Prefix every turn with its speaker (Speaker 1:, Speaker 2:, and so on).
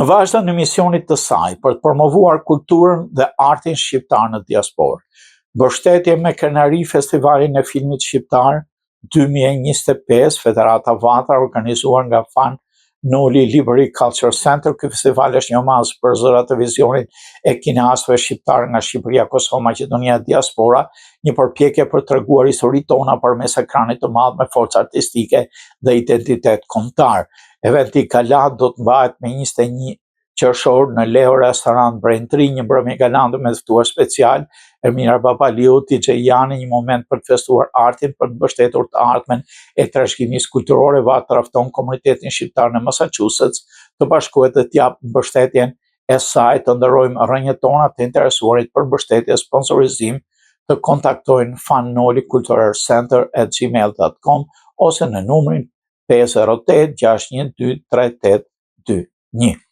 Speaker 1: Në vazhdim në misionit të saj për të promovuar kulturën dhe artin shqiptar në diasporë, mbështetje me krenari Festivalin e Filmit Shqiptar 2025, Federata Vatra, organizuar nga Fan Noli Library Culture Center. Ky festival është një omaz për zërat e vizionit e kineastëve shqiptar nga Shqipëria, Kosovë, Maqedonia, diaspora, një përpjekje për të treguar historitë tona përmes ekranit të madh me forcë artistike dhe identitet kombëtar. Eventi gala do të mbahet me 21 qershor në Leo Restorant Braintree, një mbrëmje galante me ftuar special, Ermira Babaliu, DJ Jani, një moment për të festuar artin, për të mbështetur të ardhmen e trashëgimisë kulturore. Vatra fton komunitetin shqiptar në Massachusetts të bashkohet dhe t'jap mbështetjen e saj. Të ndërrojmë rrënjët tona të interesuarit për mbështetje, sponsorizim, të kontaktojnë Fanoli Cultural Center @gmail.com ose në numrin 508 612 3821.